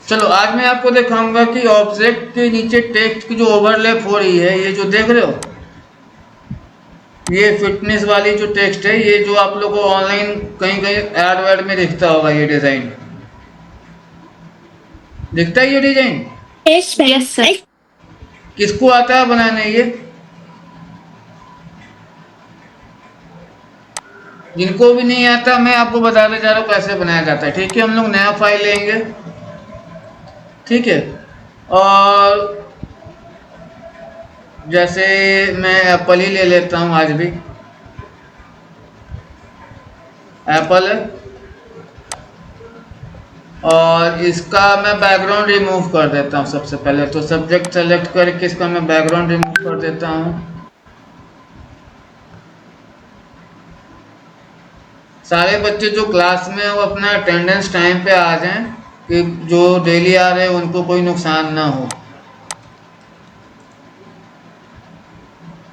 चलो आज मैं आपको दिखाऊंगा कि ऑब्जेक्ट के नीचे टेक्स्ट की जो ओवरलैप हो रही है, ये जो देख रहे हो, ये फिटनेस वाली जो टेक्स्ट है, ये जो आप लोगों को ऑनलाइन कहीं कहीं एड वेड में दिखता होगा, ये डिजाइन दिखता है। ये डिजाइन यस सर। किसको आता है बनाने? ये जिनको भी नहीं आता, मैं आपको बताने जा रहा हूँ कैसे बनाया जाता है। ठीक है, हम लोग नया फाइल लेंगे। ठीक है, और जैसे मैं एप्पल ही ले लेता हूँ, आज भी एप्पल है। और इसका मैं बैकग्राउंड रिमूव कर देता हूँ। सबसे पहले तो सब्जेक्ट सेलेक्ट करके इसका मैं बैकग्राउंड रिमूव कर देता हूँ। सारे बच्चे जो क्लास में हैं वो अपना अटेंडेंस टाइम पे आ जाएं, कि जो डेली आ रहे हैं उनको कोई नुकसान ना हो।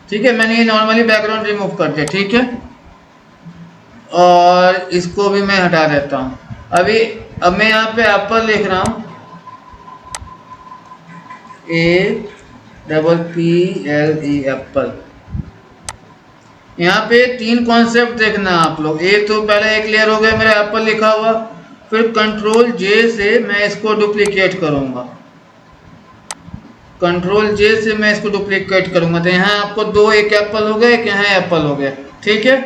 ठीक है, मैंने ये नॉर्मली बैकग्राउंड रिमूव कर दिया। ठीक है, और इसको भी मैं हटा देता हूँ। अब मैं यहाँ पे एप्पल लिख रहा हूँ, APPLE एप्पल। यहाँ पे तीन कॉन्सेप्ट देखना आप लोग। एक तो पहले एक लेयर हो गया मेरा एप्पल लिखा हुआ, फिर कंट्रोल जे से मैं इसको डुप्लीकेट करूंगा। कंट्रोल जे से मैं इसको डुप्लीकेट करूंगा, तो यहाँ आपको दो, एक एप्पल हो गया, एक यहाँ एप्पल हो गया। ठीक है,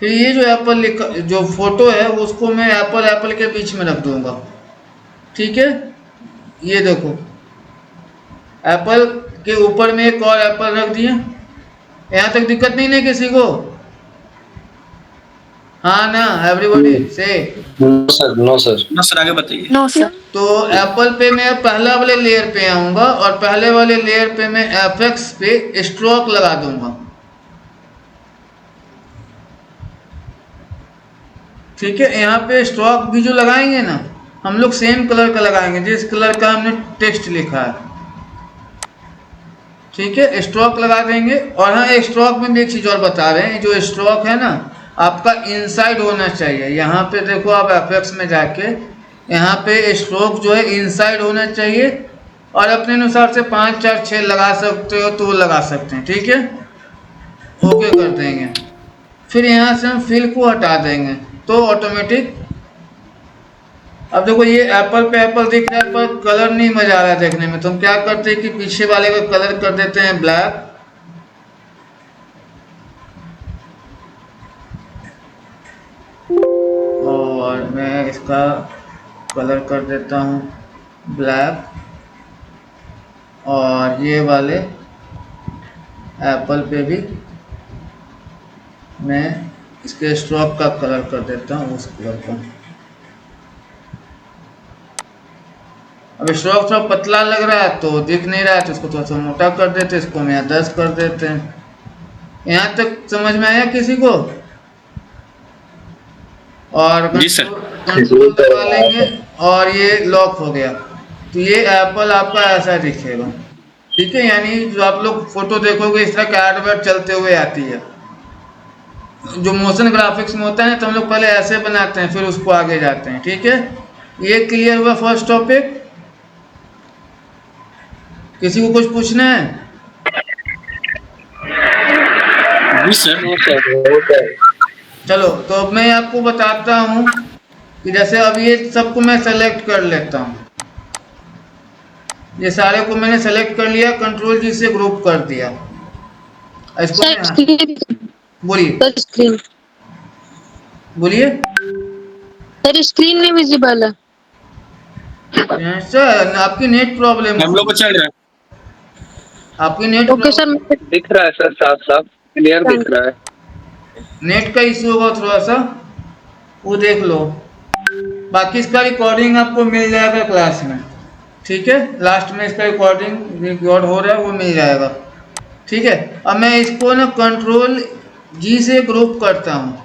फिर ये जो एप्पल लिखा, जो फोटो है, उसको मैं एप्पल एप्पल के बीच में रख दूंगा। ठीक है, ये देखो, एप्पल के ऊपर में एक और एप्पल रख दिया। यहाँ तक दिक्कत नहीं है किसी को? हाँ ना, एवरीबॉडी से। No sir, no sir. No sir, आगे बताइए। No sir. तो एप्पल पे मैं पहला वाले लेयर पे आऊंगा, और पहले वाले लेयर पे मैं एफएक्स पे स्ट्रोक लगा दूंगा। ठीक है, यहाँ पे स्ट्रोक भी जो लगाएंगे ना, हम लोग सेम कलर का लगाएंगे जिस कलर का हमने टेक्स्ट लिखा है। ठीक है, स्ट्रोक लगा देंगे। और हाँ, एक स्ट्रोक में भी एक चीज और बता रहे हैं, जो स्ट्रोक है ना, आपका इनसाइड होना चाहिए। यहाँ पे देखो, आप एफएक्स में जाके यहाँ पे स्ट्रोक जो है इनसाइड होना चाहिए, और अपने अनुसार से 5 4 6 लगा सकते हो तो लगा सकते हैं। ठीक है, ओके कर देंगे। फिर यहाँ से हम फिल को हटा देंगे, तो ऑटोमेटिक। अब देखो, ये एप्पल पे एप्पल दिख रहा है, पर कलर नहीं मजा आ रहा है देखने में, तो हम क्या करते हैं कि पीछे वाले का कलर कर देते हैं ब्लैक। और मैं इसका कलर कर देता हूँ ब्लैक, और ये वाले एप्पल पे भी मैं इसके स्ट्रोक का कलर कर देता हूँ उस कलर का। अब स्ट्रोक थोड़ा पतला लग रहा है तो दिख नहीं रहा है, तो इसको थोड़ा सा मोटा कर देते हैं, इसको हम यहाँ 10 कर देते हैं। यहाँ तक समझ में आया किसी को? और कंट्रोल दबा लेंगे, और ये लॉक हो गया। तो ये एप्पल आपका ऐसा दिखेगा। ठीक है, यानी जो आप लोग फोटो देखोगे इस तरह का एडवर्ट चलते हुए आती है। जो मोशन ग्राफिक्स में होता है तो हम लोग पहले ऐसे बनाते हैं, फिर उसको आगे जाते हैं। ठीक है, ये क्लियर हुआ फर्स्ट टॉपिक? किसी को कुछ पूछना है? जी सर। चलो, तो अब मैं आपको बताता हूँ कि जैसे अब ये सबको मैं सेलेक्ट कर लेता हूँ। ये सारे को मैंने सेलेक्ट कर लिया, कंट्रोल जी से ग्रुप कर दिया। इसको बोलिए स्क्रीन बोलिए सर, स्क्रीन में विजिबल है सर। आपकी नेट प्रॉब्लम हम लोग को चल रहा है। आपकी नेट ओके सर। दिख रहा है सर, साफ साफ क्लियर दिख रहा है। नेट का इशू होगा थोड़ा सा, वो देख लो। बाकी इसका रिकॉर्डिंग आपको मिल जाएगा क्लास में। ठीक है, लास्ट में इसका रिकॉर्डिंग रिकॉर्ड हो रहा है, वो मिल जाएगा। ठीक है, अब मैं इसको ना कंट्रोल जी से ग्रुप करता हूँ।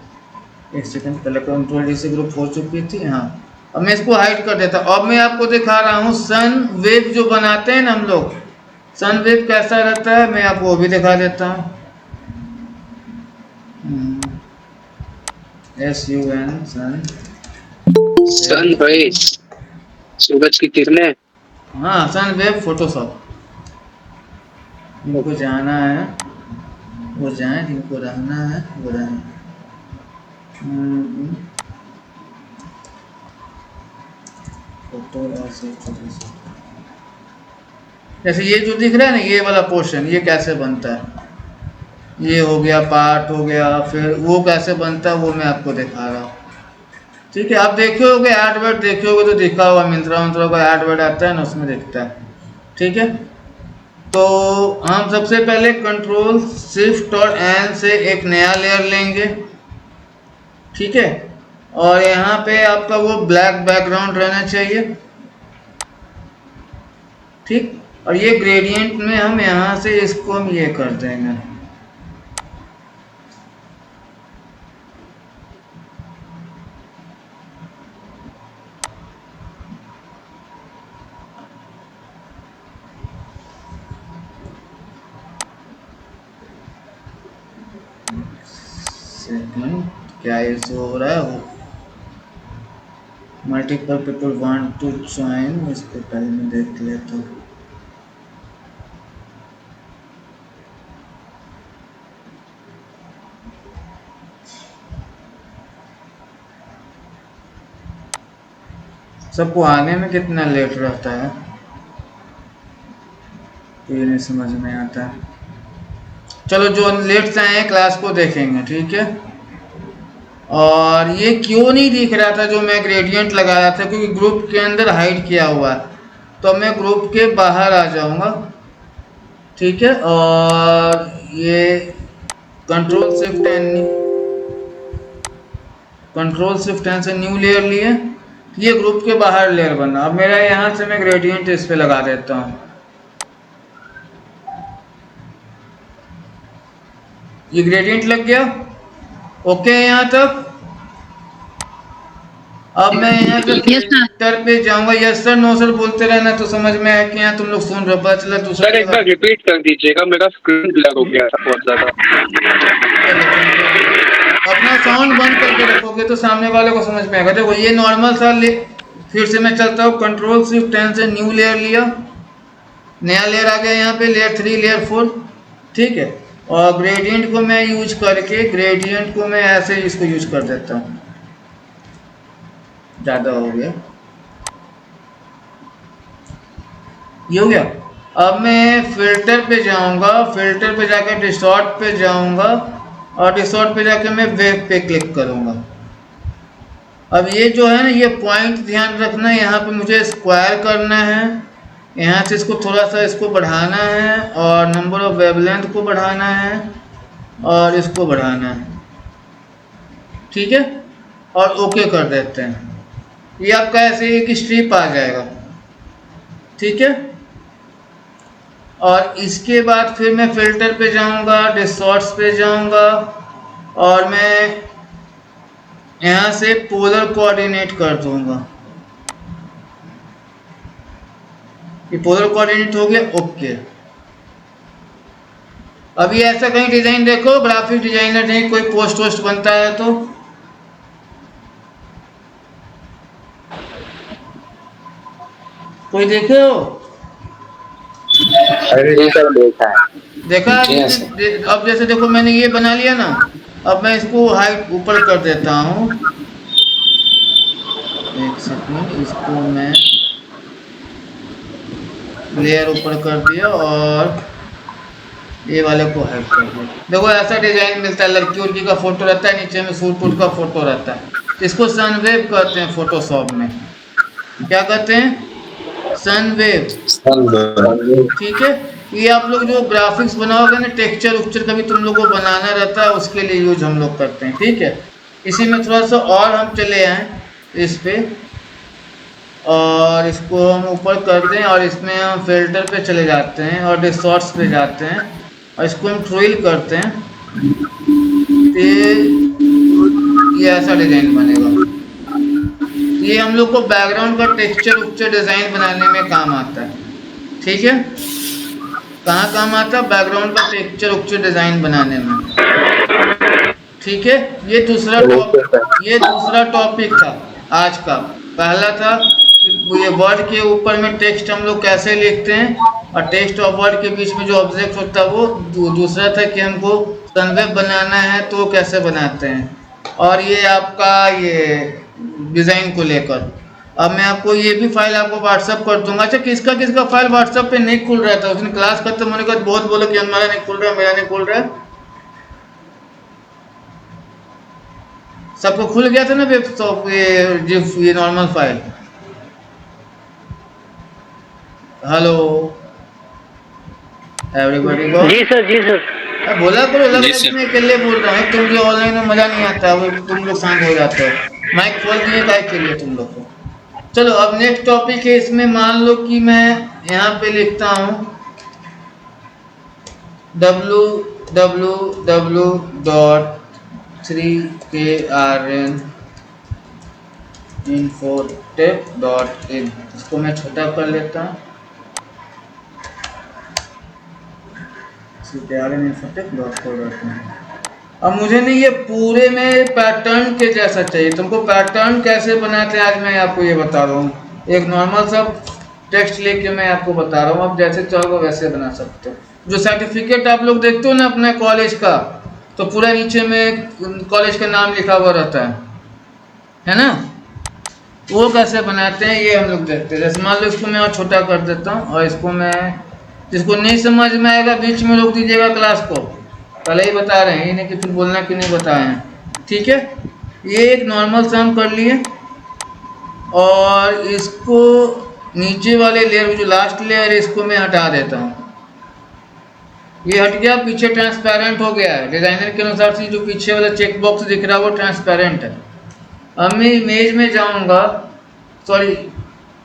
एक सेकंड, पहले कंट्रोल जी से ग्रुप हो चुकी थी। हाँ, अब मैं इसको हाइड कर देता हूँ। अब मैं आपको दिखा रहा हूँ सन वेव जो बनाते हैं ना हम लोग, सन वेव कैसा रहता है, मैं आपको वो भी दिखा देता हूँ। SUN सन सन रेज। सूरज की किरणें। हाँ, सन वेव फोटोशॉप। जिनको जाना है वो जाए, जिनको रहना है वो रहें। फोटो ऐसे जैसे ये जो दिख रहा है ना, ये वाला पोर्शन, ये कैसे बनता है, ये हो गया पार्ट हो गया, फिर वो कैसे बनता है वो मैं आपको दिखा रहा हूँ। ठीक है, आप देखे होगे एडवर्ड, देखे होगे तो दिखा होगा, मिंत्रा का एडवर्ड आता है ना, उसमें दिखता है। ठीक है, तो हम सबसे पहले कंट्रोल शिफ्ट और एन से एक नया लेयर लेंगे। ठीक है, और यहाँ पे आपका वो ब्लैक बैकग्राउंड रहना चाहिए। ठीक, और ये ग्रेडियंट में हम यहाँ से इसको हम ये कर देंगे। सेकंड, क्या ये शो हो रहा है? वो multiple people want to join, इसको पहले मैं देख लेता हूँ। सबको आने में कितना लेट रहता है ये नहीं समझ में आता है। चलो, जो लेट से आए क्लास को देखेंगे। ठीक है, और ये क्यों नहीं दिख रहा था जो मैं ग्रेडियंट लगाया था, क्योंकि ग्रुप के अंदर हाइड किया हुआ है, तो मैं ग्रुप के बाहर आ जाऊंगा। ठीक है, और ये कंट्रोल शिफ्ट एन से न्यू लेयर लिए, ये ग्रुप के बाहर लेयर बना। अब मेरा यहाँ से मैं ग्रेडियंट इस पे लगा देता हूँ। ये ग्रेडियंट लग गया, ओके यहाँ तक। अब मैं यहाँ से फिल्टर पे जाऊंगा। यस सर, नो सर बोलते रहना तो समझ में आया कि यहाँ तुम लोग सुन रहे हो। पता चला दूसरा सर एक बार रिपीट कर दीजिएगा, मेरा स्क्रीन ब्लैक हो गया था बहुत ज्यादा। अपना साउंड बंद करके रखोगे तो सामने वाले को समझ में आएगा। देखो ये नॉर्मल सा फिर से मैं चलता हूँ। कंट्रोल शिफ्ट एन से न्यू लेयर लिया, नया लेयर आ गया यहाँ पे, लेयर 3 लेयर 4। ठीक है, और ग्रेडियंट को मैं यूज करके, ग्रेडियंट को मैं ऐसे इसको यूज कर देता हूँ। ज़्यादा हो गया, ये हो गया। अब मैं फिल्टर पे जाऊंगा, फिल्टर पे जाकर डिस्टॉर्ट पे जाऊंगा, और डिस्टॉर्ट पे जाकर मैं वेव पे क्लिक करूंगा। अब ये जो है ना, ये पॉइंट ध्यान रखना, यहाँ पे मुझे स्क्वायर करना है। यहाँ से इसको थोड़ा सा इसको बढ़ाना है, और नंबर ऑफ वेवलेंथ को बढ़ाना है, और इसको बढ़ाना है। ठीक है, और ओके कर देते हैं। ये आपका ऐसे एक स्ट्रिप आ जाएगा। ठीक है, और इसके बाद फिर मैं फिल्टर पे जाऊंगा, डिस्टॉर्ट्स पे जाऊंगा, और मैं यहाँ से पोलर कोऑर्डिनेट कर दूंगा। ये पोलर कोऑर्डिनेट हो गया, ओके। अभी ऐसा कहीं डिजाइन देखो, ग्राफिक डिजाइनर नहीं कोई पोस्ट वोस्ट बनता है तो कोई देखे हो? देखा? अब जैसे देखो मैंने ये बना लिया ना, अब मैं इसको हाइट ऊपर कर देता हूँ। एक सेकंड, इसको मैं लेयर ऊपर कर दिया, और ये वाले को हाइड कर दिया। देखो ऐसा डिजाइन मिलता है। लड़की उड़की का फोटो रहता है, नीचे में सूट वूट का फोटो रहता है। इसको सनवेव कहते हैं फोटोशॉप में। क्या कहते हैं? सनवेव। ठीक है, ये आप लोग जो ग्राफिक्स बनाओगे ना, टेक्सचर उक्चर कभी तुम लोग को बनाना रहता है, उसके लिए यूज हम लोग करते हैं। ठीक है, इसी में थोड़ा सा और हम चले आए इस पे, और इसको हम ऊपर कर दें, और इसमें हम फिल्टर पे चले जाते हैं, और डिस्टॉर्ट्स पे जाते हैं, और इसको हम ट्विल करते हैं, तो ये ऐसा डिजाइन बनेगा। ये हम लोग को बैकग्राउंड का टेक्सचर उक्चर डिजाइन बनाने में काम आता है। ठीक है, कहाँ काम आता है? बैकग्राउंड का टेक्सचर उक्चर डिजाइन बनाने में। ठीक है, ये दूसरा टॉपिक था आज का। पहला था ये वर्ड के ऊपर में टेक्स्ट हम लोग कैसे लिखते हैं, और टेक्स्ट और वर्ड के बीच में जो ऑब्जेक्ट होता है वो दूसरा था कि हमको कन्वेब बनाना है तो कैसे बनाते हैं, और ये आपका ये डिज़ाइन को लेकर। अब मैं आपको ये भी फाइल आपको व्हाट्सअप कर दूंगा। अच्छा, किसका किसका फाइल व्हाट्सअप पे नहीं खुल रहा था? उसने क्लास खत्म होने के बाद बहुत बोला कि हमारा नहीं खुल रहा है, मेरा नहीं खुल रहा है। सबको खुल गया था ना वेब सॉफ्ट ये नॉर्मल फाइल? हेलो एवरीबॉडी को जी सर, जी सर। बोला करो, लग जी रहा है सर। कि मैं अकेले बोल रहा हूँ। तुम जो ऑनलाइन में मजा नहीं आता, वो तुम लोग शांत हो जाते हो, माइक खोल दिए काय के लिए तुम लोग को। चलो अब नेक्स्ट टॉपिक है। इसमें मान लो कि मैं यहाँ पे लिखता हूँ www.3krninfotech.in। इसको मैं छोटा कर लेता हूँ, अब मुझे नहीं ये पूरे में पैटर्न के जैसा चाहिए। तुमको पैटर्न कैसे बनाते हैं आज मैं आपको ये बता रहा हूँ। एक नॉर्मल सा टेक्स्ट लेके मैं आपको बता रहा हूँ, आप जैसे चाहोगे वैसे बना सकते हो। जो सर्टिफिकेट आप लोग देखते हो ना अपने कॉलेज का, तो पूरा नीचे में कॉलेज का नाम लिखा हुआ रहता है ना? वो कैसे बनाते हैं ये हम लोग देखते हैं। जैसे मान लो इसको मैं और छोटा कर देता हूँ, और इसको मैं, जिसको नहीं समझ में आएगा बीच में रोक दीजिएगा क्लास को, पहले ही बता रहे हैं, ये नहीं कि फिर बोलना क्यों नहीं बताए हैं, ठीक है? ये एक नॉर्मल सा हम कर लिए, और इसको नीचे वाले लेयर, जो लास्ट लेयर है, इसको मैं हटा देता हूँ। ये हट गया, पीछे ट्रांसपेरेंट हो गया है। डिजाइनर के अनुसार से जो पीछे वाला चेक बॉक्स दिख रहा है वो ट्रांसपेरेंट है। अब मैं इमेज में जाऊँगा, सॉरी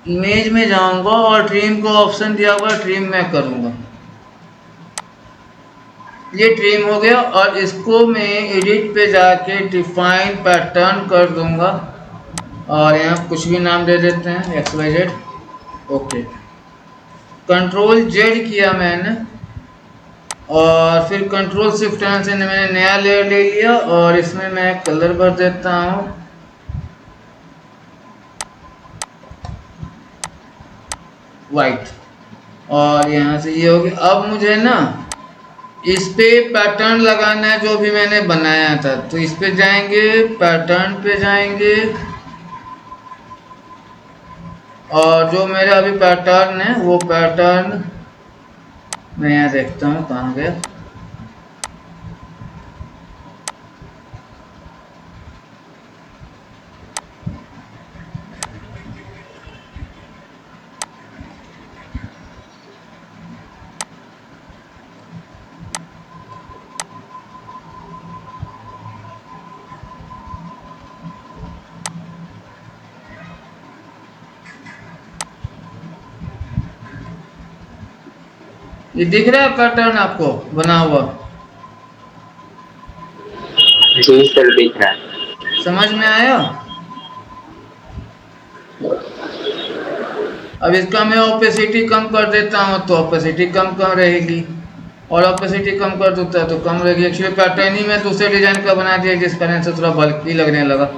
इमेज में जाऊँगा, और ट्रिम को ऑप्शन दिया हुआ है, ट्रिम मैं करूँगा। ये ट्रिम हो गया, और इसको मैं एडिट पे जाके डिफाइन पैटर्न कर दूंगा, और यहाँ कुछ भी नाम दे देते हैं XYZ। ओके, कंट्रोल जेड किया मैंने, और फिर कंट्रोल शिफ्ट से मैंने नया लेयर ले लिया, और इसमें मैं कलर भर देता हूँ वाइट, और यहाँ से ये हो गया। अब मुझे ना इस पे पैटर्न लगाना है जो भी मैंने बनाया था, तो इस पे जाएंगे, पैटर्न पे जाएंगे, और जो मेरा अभी पैटर्न है वो पैटर्न मैं यहाँ देखता हूँ कहाँ गया। ये दिख रहा है पैटर्न आपको बना हुआ? जी सर, दिख रहा है। समझ में आया? अब इसका मैं ओपेसिटी कम कर देता हूँ, तो ओपेसिटी कम रहेगी, और ओपेसिटी कम कर देता तो कम रहेगी। एक्चुअली पैटर्न ही मैं दूसरे डिजाइन का बना दिया, जिस कारण से थोड़ा बल्कि लगने लगा।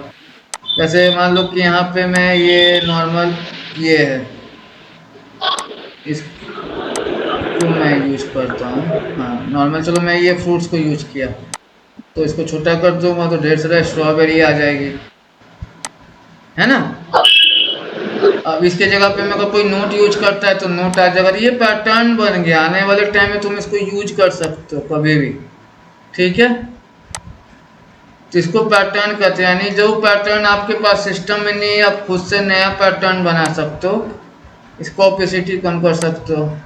जैसे मान लो कि यहाँ पे मैं ये नॉर्मल ये है, इसको मैं यूज करता हूँ, हाँ नॉर्मल। चलो मैं ये फ्रूट्स को यूज किया, तो इसको छोटा कर दूंगा तो ढेर सारा स्ट्रॉबेरी आ जाएगी, है ना? अब इसके जगह पे मैं कोई नोट यूज करता है तो नोट आ जाएगा। ये पैटर्न बन गया, आने वाले टाइम में तुम इसको यूज कर सकते हो कभी भी, ठीक है? तो इसको पैटर्न कहते हैं, यानी जो पैटर्न आपके पास सिस्टम में नहीं है, आप खुद से नया पैटर्न बना सकते हो, इसको ओपेसिटी कम कर सकते हो।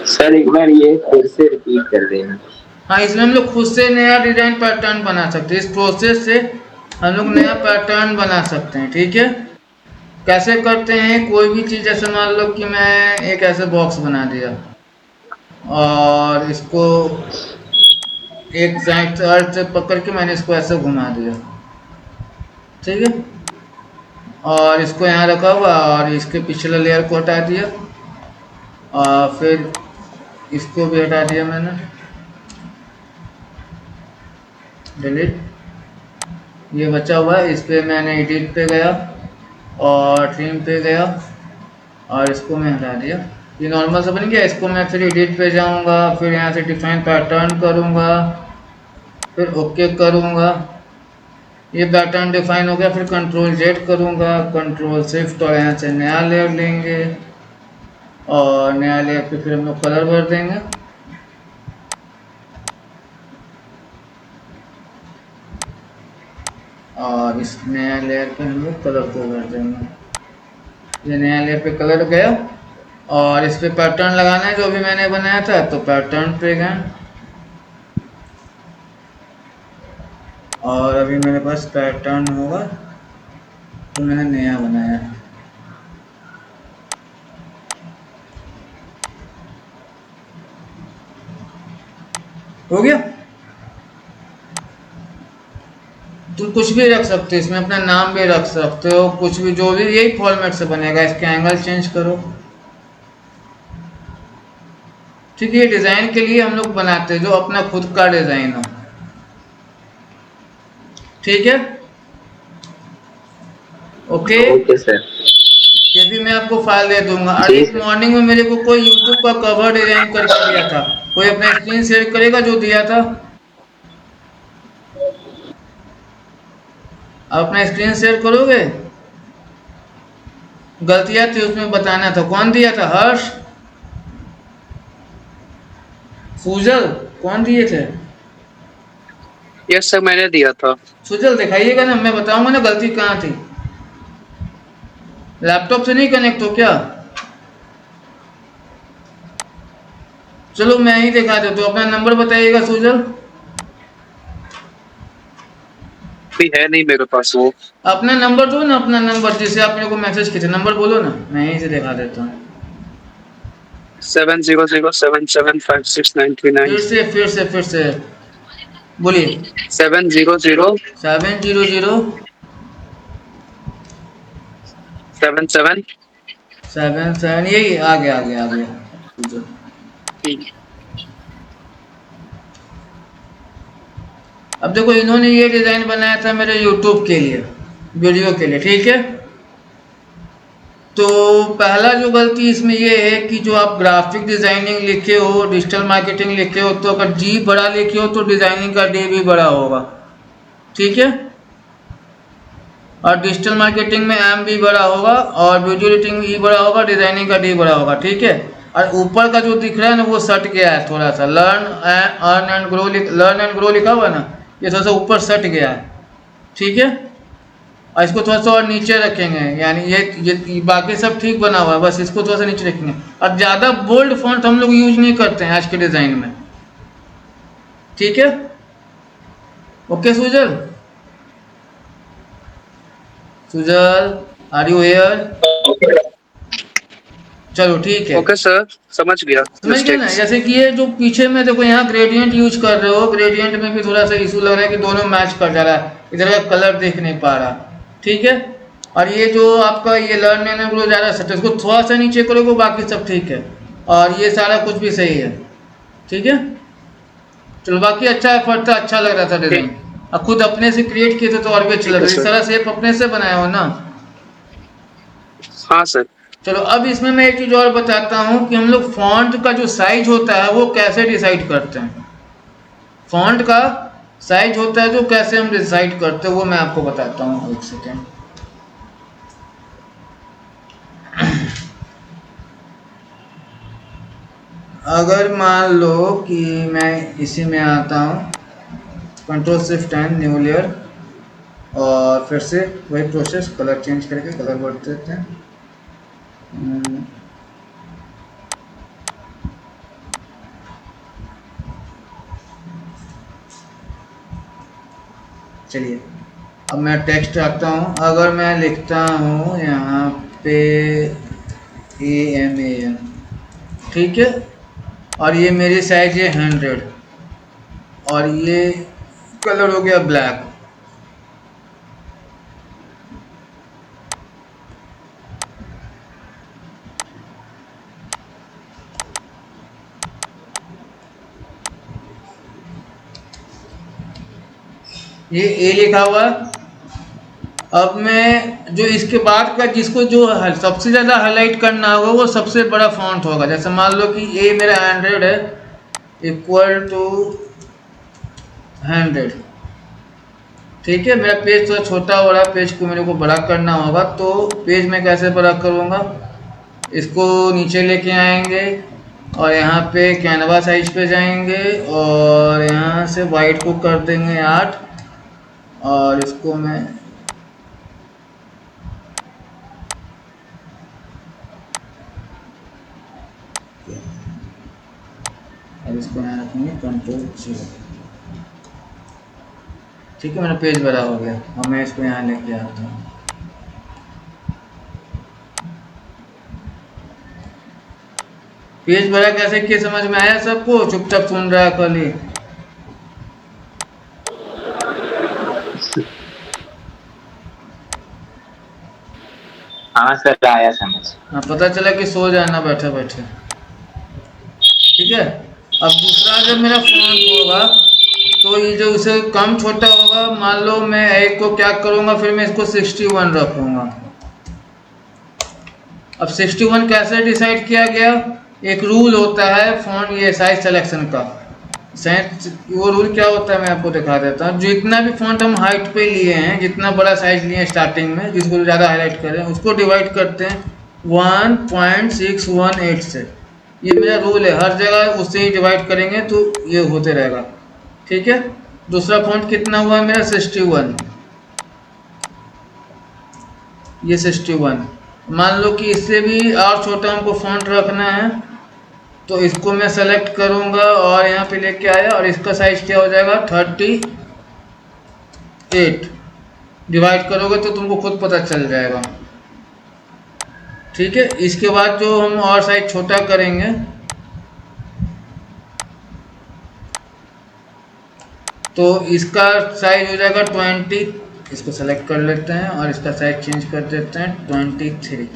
सर एक बार ये फिर से रिपीट कर देना। हाँ, इसमें हम लोग खुद से नया डिजाइन पैटर्न बना सकते हैं। इस प्रोसेस से हम लोग नया पैटर्न बना सकते हैं, ठीक है? कैसे करते हैं? कोई भी चीज़, जैसे मान लो कि मैं एक ऐसे बॉक्स बना दिया, और इसको एक साइड से अर्थ से पकड़ के मैंने इसको ऐसे घुमा दिया, ठीक है? और इसको यहाँ रखा हुआ, और इसके पिछले लेयर को हटा दिया, और फिर इसको भी हटा दिया मैंने, डिलीट। ये बचा हुआ है, इस पे मैंने एडिट पे गया और ट्रिम पे गया और इसको मैं हटा दिया। ये नॉर्मल सा बन गया। इसको मैं फिर एडिट पे जाऊंगा, फिर यहाँ से डिफाइन पैटर्न करूंगा, फिर ओके करूंगा। ये पैटर्न डिफाइन हो गया। फिर कंट्रोल जेड करूंगा, कंट्रोल शिफ्ट और यहाँ से नया लेयर लेंगे और नया लेयर पे फिर हम लोग कलर भर देंगे। और इस नया लेयर पे हम लोग कलर को भर देंगे। ये नया लेयर पे कलर गया और इस पे पैटर्न लगाना है जो भी मैंने बनाया था, तो पैटर्न पे गए और अभी मेरे पास पैटर्न होगा तो मैंने नया बनाया है। हो गया। तो कुछ भी रख सकते हो इसमें, अपना नाम भी रख सकते हो, कुछ भी, जो भी, यही फॉर्मेट से बनेगा। इसके एंगल चेंज करो। ठीक है, ये डिजाइन के लिए हम लोग बनाते हैं जो अपना खुद का डिजाइन हो। ठीक है, ओके। Okay sir. ये भी मैं आपको फाइल दे दूंगा। अरे मॉर्निंग में मेरे को कोई यूट्यूब का कवर डिजाइन करके दिया था, कोई अपना स्क्रीन शेयर करेगा जो दिया था? आप अपना स्क्रीन शेयर करोगे? गलतियां थी उसमें बताना था। कौन दिया था? हर्ष, सुजल, कौन दिए थे? यस सर, मैंने दिया था। सुजल दिखाइएगा ना, मैं बताऊंगा ना गलती कहाँ थी। लैपटॉप से नहीं कनेक्ट हो क्या? चलो मैं ही दिखा देता हूँ। अपना नंबर बताइएगा सुजल। भी है नहीं मेरे पास वो। अपना नंबर दो ना, अपना नंबर जिसे आप मेरे को मैसेज किए थे, नंबर बोलो ना, मैं यहीं से दिखा देता हूँ। 7007756939। फिर से बोलिए। 700 700 77। 77, यही आ गया आ गया आ गया। अब देखो, इन्होंने ये डिजाइन बनाया था मेरे यूट्यूब के लिए, वीडियो के लिए। ठीक है, तो पहला जो गलती इसमें ये है कि जो आप ग्राफिक डिजाइनिंग लिखे हो, डिजिटल मार्केटिंग लिखे हो, तो अगर जी बड़ा लिखे हो तो डिजाइनिंग का डी भी बड़ा होगा। ठीक है, और डिजिटल मार्केटिंग में एम भी बड़ा होगा और वीडियो एडिटिंग ई बड़ा होगा, डिजाइनिंग का डी बड़ा होगा। ठीक है, और ऊपर का जो दिख रहा है ना वो सट गया है थोड़ा सा। लर्न एंड ग्रो लिखा हुआ है ना, ये थोड़ा सा ऊपर सट गया है। ठीक है, और इसको थोड़ा सा और नीचे रखेंगे, यानी ये बाकी सब ठीक बना हुआ है, बस इसको थोड़ा सा नीचे रखेंगे। और ज़्यादा बोल्ड फॉन्ट हम लोग यूज नहीं करते हैं आज के डिज़ाइन में। ठीक है, okay Sujal? Sujal, are you here? चलो ठीक है। ओके सर, समझ गया। समझ गए ना? जैसे कि ये जो पीछे में देखो, यहाँ ग्रेडियंट यूज कर रहे हो, ग्रेडियंट में भी थोड़ा सा इशू लग रहा है कि दोनों मैच कर जा रहा है, इधर का कलर देख नहीं पा रहा। ठीक है, और ये जो आपका ये लर्न एंड ग्रो जा रहा है, इसको थोड़ा सा नीचे करोगे, बाकी सब ठीक है, और ये सारा कुछ भी सही है। ठीक है, चलो, बाकी अच्छा एफर्ट था, अच्छा लग रहा था डिजाइन। और खुद अपने से क्रिएट किए थे तो और भी अच्छा लग रहा है। सारा शेप अपने से बनाया हो ना? हाँ सर। चलो, अब इसमें मैं एक चीज और बताता हूँ कि हम लोग फॉन्ट का जो साइज होता है वो कैसे डिसाइड करते हैं। फॉन्ट का साइज होता है जो कैसे हम डिसाइड करते हैं वो मैं आपको बताता हूँ। एक सेकेंड। अगर मान लो कि मैं इसी में आता हूँ, control shift and new layer, और फिर से वही प्रोसेस, कलर चेंज करके कलर भर देते हैं। चलिए, अब मैं टेक्स्ट रखता हूँ। अगर मैं लिखता हूँ यहाँ पे AMAN, ठीक है, और ये मेरी साइज है 100 और ये कलर हो गया ब्लैक। ये A लिखा हुआ है अब मैं जो इसके बाद का जिसको जो सबसे ज़्यादा हाईलाइट करना होगा वो सबसे बड़ा फॉन्ट होगा। जैसे मान लो कि ये मेरा 100 है, इक्वल टू 100, ठीक है। मेरा पेज थोड़ा छोटा हो रहा है, पेज को मेरे को बड़ा करना होगा। तो पेज में कैसे बड़ा करूँगा, इसको नीचे लेके आएंगे और यहाँ पे कैनवा साइज पे जाएंगे और यहाँ से वाइट को कर देंगे 8 और इसको मैं इसको यहाँ रखेंगे Ctrl+0, ठीक है। मेरा पेज बड़ा हो गया और मैं इसको यहाँ लेके आता हूँ। पेज बड़ा कैसे किया समझ में आया सबको? चुपचाप सुन रहा है खाली? हाँ सर, आया समझ। हाँ, पता चला कि सो जाना बैठे बैठे, ठीक है। अब दूसरा जब मेरा फॉन्ट होगा तो ये जो उसे कम छोटा होगा, मान लो मैं एक को क्या करूँगा, फिर मैं इसको 61 रखूँगा। अब 61 कैसे डिसाइड किया गया? एक रूल होता है फॉन्ट ये साइज सिलेक्शन का। वो रूल क्या होता है मैं आपको दिखा देता हूँ। जितना भी फॉन्ट हम हाइट पे लिए हैं, जितना बड़ा साइज लिए हैं स्टार्टिंग में, जिसको ज़्यादा हाईलाइट करें उसको डिवाइड करते हैं 1.618 से। ये मेरा रूल है, हर जगह उससे ही डिवाइड करेंगे तो ये होते रहेगा, ठीक है। दूसरा फॉन्ट कितना हुआ मेरा 61, ये 61। मान लो कि इससे भी और छोटा हमको फॉन्ट रखना है तो इसको मैं सेलेक्ट करूंगा और यहाँ पे लेके आया और इसका साइज क्या हो जाएगा 38। डिवाइड करोगे तो तुमको खुद पता चल जाएगा, ठीक है। इसके बाद जो हम और साइज छोटा करेंगे तो इसका साइज हो जाएगा 20। इसको सेलेक्ट कर लेते हैं और इसका साइज चेंज कर देते हैं 23।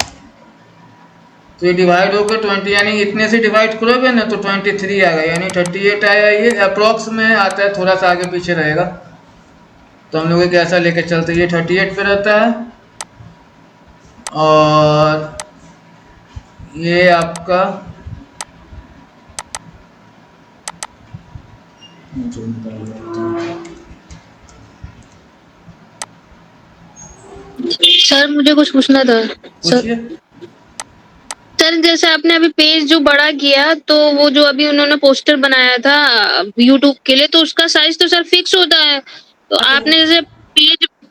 तो ये डिवाइड होकर 20, यानी इतने से डिवाइड करोगे ना तो 23 आएगा, यानी 38 आया। ये अप्रॉक्स में आता है, थोड़ा सा आगे पीछे रहेगा। तो हम लोग एक ऐसा लेके चलते, ये 38 पे रहता है और ये आपका सर मुझे कुछ पूछना था सर। सर जैसे आपने अभी पेज जो बड़ा किया तो वो जो अभी उन्होंने पोस्टर बनाया था यूट्यूब के लिए, तो उसका साइज तो सर फिक्स होता है। तो आपने जैसे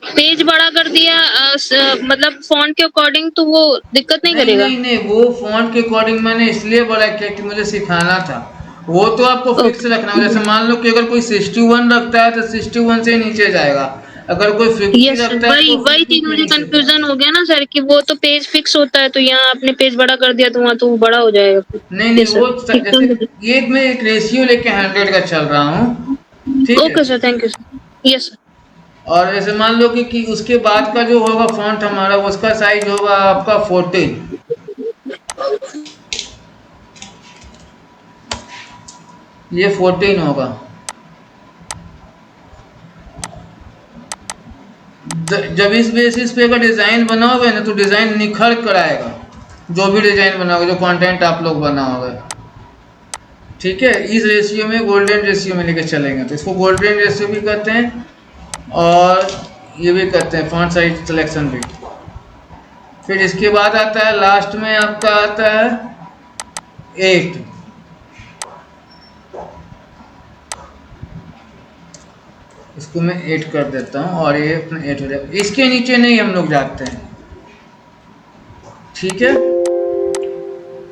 पेज बड़ा कर दिया मतलब फॉन्ट के अकॉर्डिंग, तो वो दिक्कत नहीं करेगा? नहीं, वो फॉन्ट के अकॉर्डिंग मैंने इसलिए बड़ा किया कि मुझे सिखाना था। वो तो आपको फिक्स रखना है। जैसे मान लो कि अगर कोई 61 रखता है तो 61 से नीचे जाएगा, अगर कोई 50 रखता है तो वही चीज मुझे कंफ्यूजन हो गया ना सर कि वो तो पेज फिक्स होता है, तो यहाँ आपने पेज बड़ा कर दिया तो वहाँ तो बड़ा हो जाएगा। नहीं, वो जैसे ये मैं एक रेशियो लेके 100 का चल रहा हूँ, ठीक है। Okay sir, thank you sir. Yes sir. और जैसे मान लो कि उसके बाद का जो होगा फॉन्ट हमारा, उसका साइज होगा आपका 14। ये 14 होगा। जब इस बेसिस पे अगर डिज़ाइन बनाओगे ना तो डिज़ाइन निखर कर आएगा। जो भी डिज़ाइन बनाओगे, जो कंटेंट आप लोग बनाओगे, ठीक है। इस रेशियो में, गोल्डन रेशियो में लेके चलेंगे तो इसको गोल्डन रेशियो भी कहते हैं और ये भी कहते हैं फॉन्ट साइज सिलेक्शन भी। फिर इसके बाद आता है लास्ट में आपका आता है 8। इसको मैं 8 कर देता हूँ और ये अपना 8 हो जाएगा। इसके नीचे नहीं हम लोग जाते हैं, ठीक है।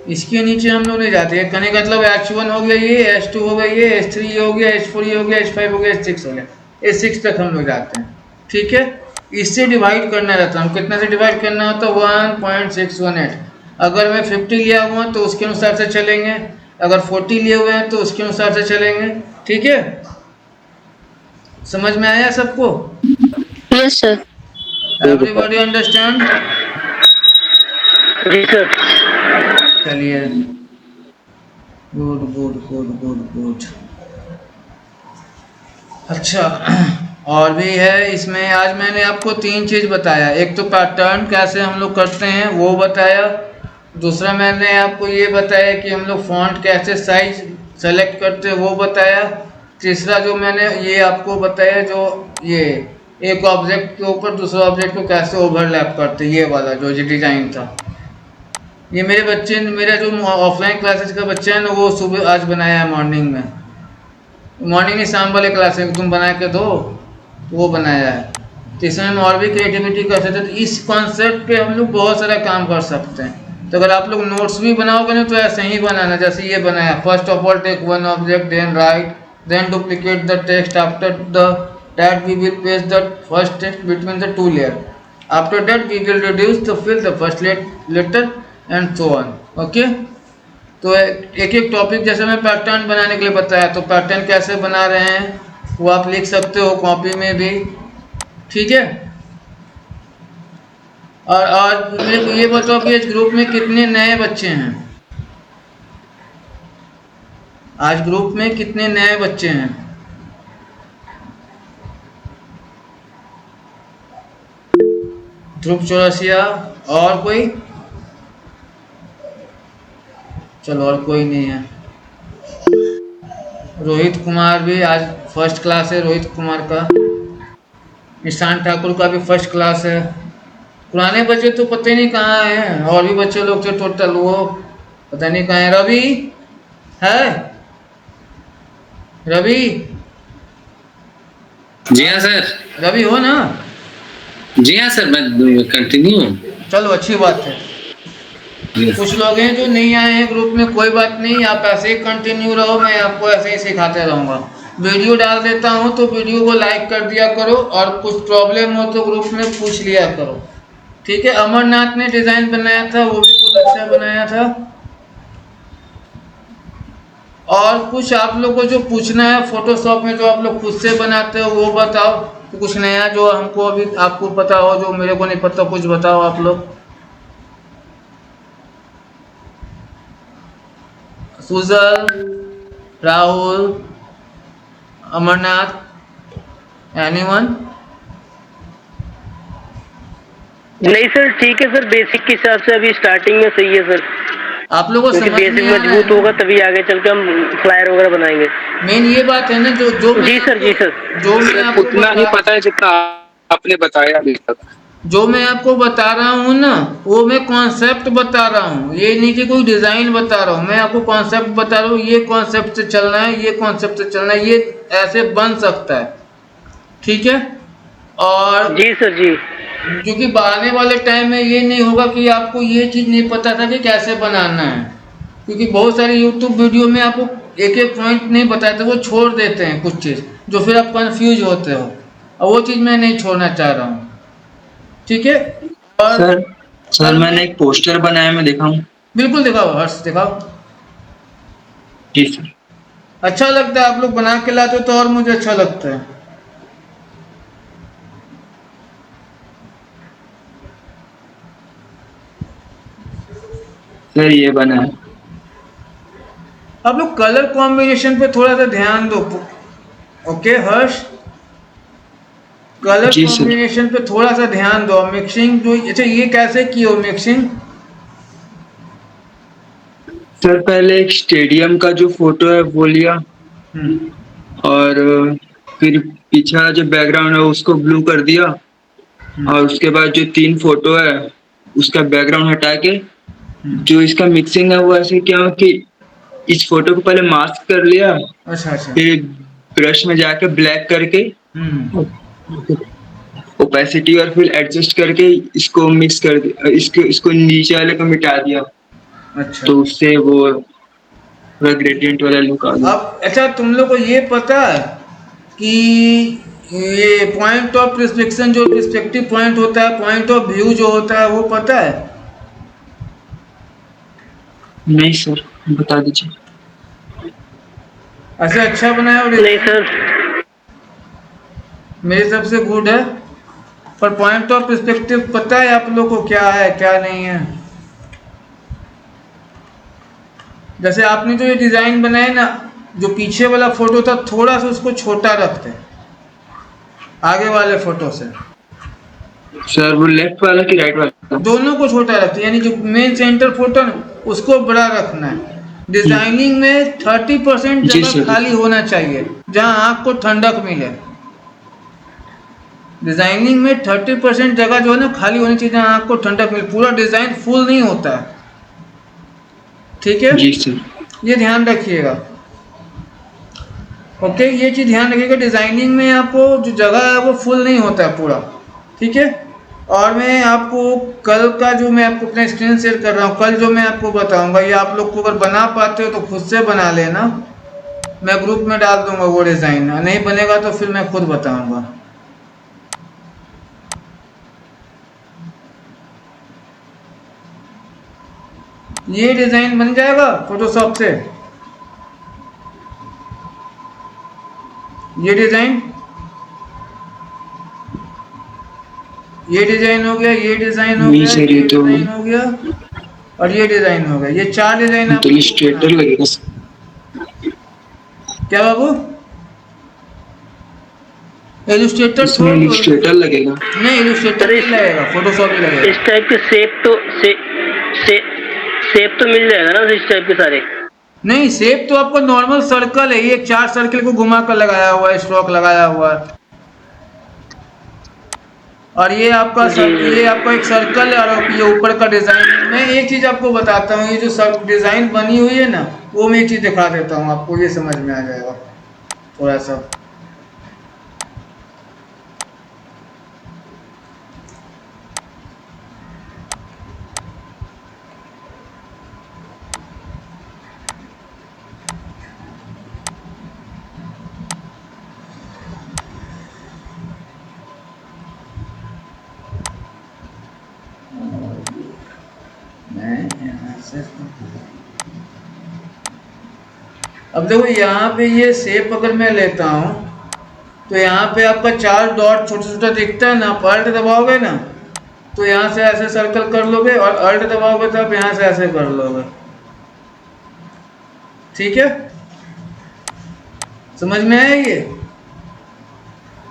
इसके नीचे हम लोग नहीं जाते हैं। कहने का मतलब H1 हो गया, ये H2 हो गया, ये H3 हो गया, H4 हो गया, H5 हो गया, H6 हो गया, H6 तक हम लोग जाते हैं, ठीक है। इससे डिवाइड करना रहता है। कितने से डिवाइड करना होता है? 1.618। अगर मैं 50 लिया हुआ तो उसके अनुसार से चलेंगे, अगर 40 लिए हुए हैं तो उसके अनुसार से चलेंगे, ठीक है। समझ में आया सबको? Yes sir. Everybody understand? चलिए, good good good good good. अच्छा और भी है इसमें। आज मैंने आपको 3 चीज़ बताया। एक तो पैटर्न कैसे हम लोग करते हैं वो बताया, दूसरा मैंने आपको ये बताया कि हम लोग फॉन्ट कैसे साइज सेलेक्ट करते हैं वो बताया, तीसरा जो मैंने ये आपको बताया जो ये एक ऑब्जेक्ट के ऊपर दूसरा ऑब्जेक्ट को कैसे ओवरलैप करते, ये वाला जो डिज़ाइन था। ये मेरे बच्चे, मेरा जो ऑफलाइन क्लासेस का बच्चा है ना, वो सुबह आज बनाया है मॉर्निंग में। मॉर्निंग नहीं, शाम वाले क्लास में तुम बना के दो, वो बनाया है। तो इसमें हम और भी क्रिएटिविटी कर सकते हैं। तो इस कॉन्सेप्ट पे हम लोग बहुत सारा काम कर सकते हैं। तो अगर आप लोग नोट्स भी बनाओगे ना तो ऐसे ही बनाना, जैसे ये बनाया, first of all take one object, then write, then duplicate the text, after the that we will paste the first text between the 2 layer, after that we will reduce the fill the first letter and so on. Okay, तो एक एक topic जैसे मैं pattern बनाने के लिए बताया, तो पैटर्न कैसे बना रहे हैं वो आप लिख सकते हो कॉपी में भी, ठीक है। और आज मेरे को ये बताओ कि इस ग्रुप में कितने नए बच्चे हैं? आज ग्रुप में कितने नए बच्चे हैं? ध्रुव चौरसिया, और कोई? चलो और कोई नहीं है। रोहित कुमार भी आज फर्स्ट क्लास है, रोहित कुमार का। निशांत ठाकुर का भी फर्स्ट क्लास है। पुराने बच्चे तो पता ही नहीं कहाँ हैं, और भी बच्चे लोग थे टोटल, वो पता नहीं कहाँ है। रवि है? रवि? जी हाँ सर। रवि हो ना? जी हाँ सर, मैं कंटिन्यू हूँ। चलो अच्छी बात है। कुछ लोग हैं जो नहीं आए हैं ग्रुप में, कोई बात नहीं, आप ऐसे ही कंटिन्यू रहो, मैं आपको ऐसे ही सिखाते रहूँगा। वीडियो डाल देता हूँ तो वीडियो को लाइक कर दिया करो, और कुछ प्रॉब्लम हो तो ग्रुप में पूछ लिया करो, ठीक है। अमरनाथ ने डिज़ाइन बनाया था, वो भी बहुत अच्छा बनाया था। और कुछ आप लोग को जो पूछना है फोटोशॉप में जो आप लोग खुद से बनाते हो वो बताओ, तो कुछ नया जो हमको अभी आपको पता हो, जो मेरे को नहीं पता, कुछ बताओ आप लोग। सुजल, राहुल, अमरनाथ, एनीवन? नहीं सर, ठीक है सर, बेसिक के हिसाब से अभी स्टार्टिंग में सही है सर। आप लोगों को समझ बेसिक में मजबूत होगा तभी आगे चल के हम फ्लायर वगैरह बनाएंगे। मेन ये बात है ना, जो जी सर, जी सर, जो मैं आपको उतना ही पता है जितना आपने बताया अभी तक। जो मैं आपको बता रहा हूँ ना, वो मैं कॉन्सेप्ट बता रहा हूँ, ये नहीं कि कोई डिज़ाइन बता रहा हूँ। मैं आपको कॉन्सेप्ट बता रहा हूँ, ये कॉन्सेप्ट से चलना है, ये कॉन्सेप्ट से चलना है, ये ऐसे बन सकता है, ठीक है। और जी सर, जी, क्योंकि आने वाले टाइम में ये नहीं होगा कि आपको ये चीज़ नहीं पता था कि कैसे बनाना है, क्योंकि बहुत सारे यूट्यूब वीडियो में आपको एक एक पॉइंट नहीं बताते, वो छोड़ देते हैं कुछ चीज़, जो फिर आप कंफ्यूज होते हो, और वो चीज़ मैं नहीं छोड़ना चाह रहा हूँ, ठीक है। और सर मैंने एक पोस्टर बनाया, मैं दिखाऊं? बिल्कुल दिखाओ हर्ष, दिखाओ। जी सर। अच्छा लगता है, आप लोग बना के लाते हो तो और मुझे अच्छा लगता है। सर ये बना है। आप लोग कलर कॉम्बिनेशन पे थोड़ा सा ध्यान दो, ओके हर्ष? कलर जी सर। कॉम्बिनेशन पे थोड़ा सा ध्यान दो। मिक्सिंग जो, अच्छा ये कैसे की हो मिक्सिंग? सर पहले एक स्टेडियम का जो फोटो है वो लिया, और फिर पीछे वाला जो बैकग्राउंड है उसको ब्लू कर दिया, और उसके बाद जो 3 फोटो है उसका बैकग्राउंड हटा के जो इसका मिक्सिंग है वो ऐसे क्या कि इस फोटो को पहले मास्क कर लिया, अच्छा अच्छा, फिर ब्रश में जाके ब्लैक करके ओपेसिटी और फिर एडजस्ट करके इसको मिक्स कर दिया, इसको नीचे वाले को मिटा दिया, अच्छा। तो उससे वो ग्रेडियंट वाला लुक आ गया। अब अच्छा, तुम लोग को ये पता है कि ये पॉइंट ऑफ प्रिस्पेक्शन जो प्रिस्पेक्टिव पॉइंट होता है, पॉइंट ऑफ व्यू जो होता है, वो पता है? नहीं सर, बता दीजिए। ऐसे अच्छा बनाया और नहीं सर, मेरे हिसाब से गुड है, पर पॉइंट ऑफ पर्सपेक्टिव पता है आप लोग को क्या है क्या नहीं है? जैसे आपने जो ये डिज़ाइन बनाया ना, जो पीछे वाला फोटो था थोड़ा सा उसको छोटा रखते हैं, आगे वाले फोटो से। सर वो लेफ्ट वाला कि राइट वाला? दोनों को छोटा रखते हैं, यानी जो मेन सेंटर फोटो ना उसको बड़ा रखना है। डिजाइनिंग में 30% जी जगह सर। खाली होना चाहिए जहां आंख को ठंडक मिले। डिजाइनिंग में 30% जगह जो है ना खाली होनी चाहिए जहां आंख को ठंडक मिले। पूरा डिजाइन फुल नहीं होता है, ठीक है? जी सर। ये ध्यान रखिएगा। ओके, ये चीज़ ध्यान रखिएगा, डिजाइनिंग में आपको जो जगह है वो फुल नहीं होता है पूरा, ठीक है? और मैं आपको कल का जो मैं आपको अपना स्क्रीन शेयर कर रहा हूँ, कल जो मैं आपको बताऊंगा, ये आप लोग को अगर बना पाते हो तो खुद से बना लेना, मैं ग्रुप में डाल दूंगा वो डिज़ाइन। नहीं बनेगा तो फिर मैं खुद बताऊंगा। ये डिज़ाइन बन जाएगा फोटोशॉप से, ये डिज़ाइन हो गया, ये डिज़ाइन हो नहीं गया, सर, ये ये तो डिज़ाइन हो गया और ये डिज़ाइन हो गया। ये 4 डिज़ाइन तो इलस्ट्रेटर लगेगा सर। क्या बाबू? इलस्ट्रेटर इसमें इलस्ट्रेटर लगेगा? नहीं, इलस्ट्रेटर नहीं लगेगा, फोटोशॉप ही लगेगा। इस टाइप के शेप तो मिल जाएगा ना इस टाइप के सारे? नहीं, शेप तो आपको नॉर्मल सर्कल है, ये 4 सर्कल को घुमा कर लगाया हुआ है, स्ट्रोक लगाया हुआ है। और ये आपका एक सर्कल है और ये ऊपर का डिज़ाइन। मैं एक चीज़ आपको बताता हूँ, ये जो सब डिज़ाइन बनी हुई है ना, वो मैं एक चीज़ दिखा देता हूँ आपको, ये समझ में आ जाएगा थोड़ा सा। अब देखो यहाँ पे ये शेप अगर मैं लेता हूँ तो यहाँ पे आपका 4 डॉट छोटा छोटा दिखता है ना, आप अल्ट दबाओगे ना तो यहाँ से ऐसे सर्कल कर लोगे और अल्ट दबाओगे तो आप यहाँ से ऐसे कर लोगे, ठीक है? समझ में आया ये?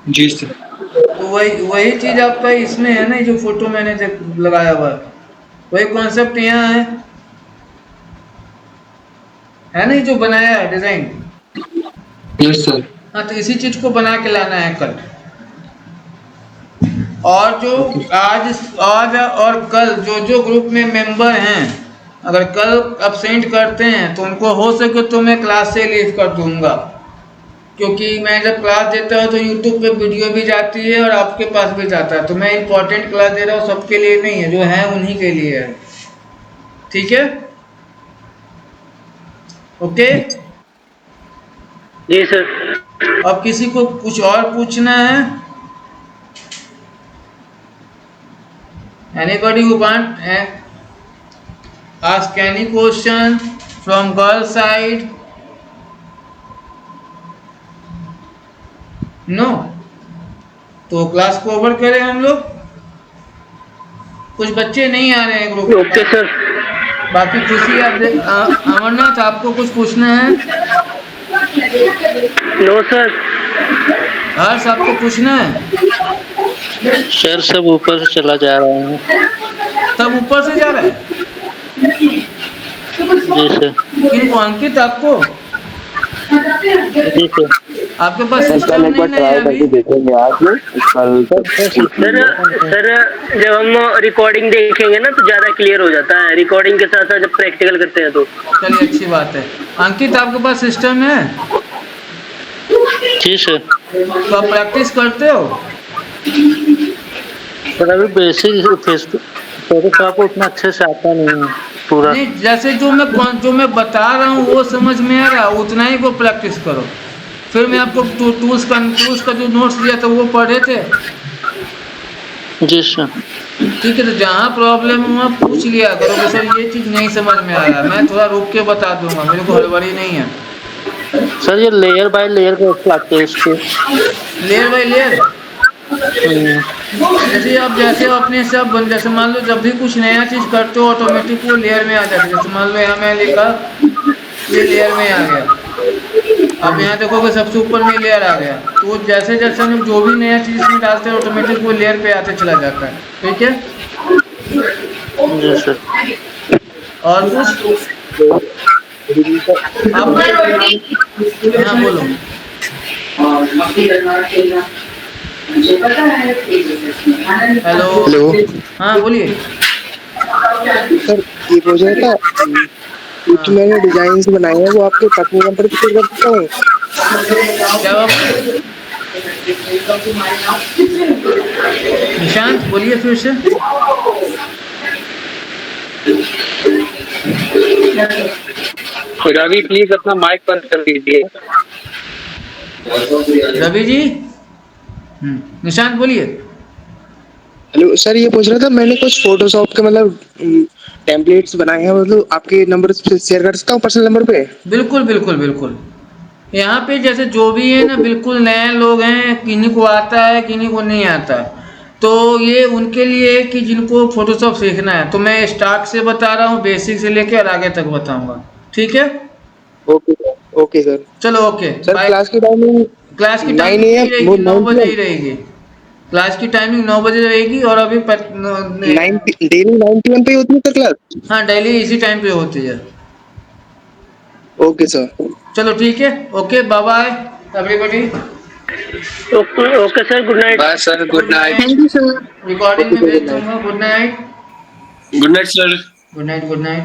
जी सर। तो वही चीज़ आपका इसमें है ना, जो फोटो मैंने लगाया हुआ है, वही कॉन्सेप्ट यहाँ है ना, जो बनाया है डिजाइन। Yes sir. हाँ, तो इसी चीज को बना के लाना है कल। और जो आज और कल जो ग्रुप में मेंबर हैं, अगर कल अब्सेंट करते हैं तो उनको हो सके तो मैं क्लास से लीव कर दूंगा, क्योंकि मैं जब क्लास देता हूँ तो यूट्यूब पे वीडियो भी जाती है और आपके पास भी जाता है। तो मैं इम्पोर्टेंट क्लास दे रहा हूँ, सबके लिए नहीं है, जो है उन्हीं के लिए है, ठीक है? ओके जी सर। अब किसी को कुछ और पूछना है? Anybody who want ask any question from girl side? No? तो क्लास को ओवर करें हम लोग। कुछ बच्चे नहीं आ रहे हैं ग्रुप में। Okay sir. बाकी खुशी आप अमरनाथ, आपको कुछ पूछना है? No sir. हर्ष, आपको पूछना है? सर सब ऊपर से चला जा रहा है। सब ऊपर से जा रहा है? जी सर। किनको? अंकित, आपको? जी सर। आपके पास सिस्टम नहीं है अभी? देखेंगे आज सर जब हम रिकॉर्डिंग देखेंगे ना तो ज्यादा क्लियर हो जाता है, रिकॉर्डिंग के साथ साथ जब प्रैक्टिकल करते हैं तो। चलिए, अच्छी बात है। अंकित, आपके पास सिस्टम है? जी सर। तो आप प्रैक्टिस करते हो? पर अभी बेसिक फोटोशॉप को उतना अच्छे से आता नहीं है पूरा। नहीं, जैसे जो मैं बता रहा हूँ वो समझ में आ रहा है, उतना ही को प्रैक्टिस करो। फिर मैं आपको टूल्स का जो नोट्स दिया था वो पढ़े थे। जी सर। ठीक है, तो जहाँ प्रॉब्लम है वहाँ पूछ लिया करो कि सर ये चीज़ नहीं समझ में आ रहा, मैं थोड़ा रुक के बता दूंगा, मेरे को हड़बड़ी नहीं है। सर ये लेयर बाय लेयर को लगते हैं इसके। Layer by layer? जैसे अपने सब जैसे मान लो जब भी कुछ नया चीज़ करते हो ऑटोमेटिक वो लेयर में आ जाता है। जैसे मान लो यहाँ मैं लिखा, ये लेयर में आ गया। अब यहाँ देखोगे सबसे ऊपर में लेयर आ गया, तो जैसे जैसे हम जो भी नया चीज़ इसमें डालते हैं ऑटोमेटिक वो लेयर पे आते चला जाता है। ठीक है, जी सर। और कुछ आप हाँ बोलो। हेलो, हाँ बोलिए। सर ये प्रोजेक्ट है कुछ मैंने डिजाइन बनाए हैं वो आपके पत्नी नंबर पे शेयर कर सकता हूँ। क्या बात? निशांत बोलिए फिर से। रवि प्लीज अपना माइक बंद कर दीजिए। रवि जी, निशांत बोलिए। हेलो सर, ये पूछ रहा था मैंने कुछ फोटोशॉप के मतलब टेम्पलेट्स बनाए हैं, मतलब आपके नंबर पे शेयर कर सकता हूँ पर्सनल नंबर पे? बिल्कुल बिल्कुल बिल्कुल, यहाँ पे जैसे जो भी है ना बिल्कुल नए लोग हैं, किन्हीं को आता है किन्हीं को नहीं आता, तो ये उनके लिए कि जिनको फोटोशॉप सीखना है, तो मैं स्टार्ट से बता रहा हूँ, बेसिक से लेके और आगे तक बताऊंगा। ठीक है, ओके सर। चलो ओके सर बाय। क्लास की टाइमिंग 9 बजे ही रहेगी, क्लास की टाइमिंग 9 बजे रहेगी। और अभी डेली 9 PM पे होती है सर क्लास? हाँ डेली इसी टाइम पे होती है। Okay sir. चलो ठीक है, okay bye bye everybody. Okay sir, good night. Bye sir, good night. Thank you sir. Recording में भेज दूंगा। Good night, good night sir. Good night, good night.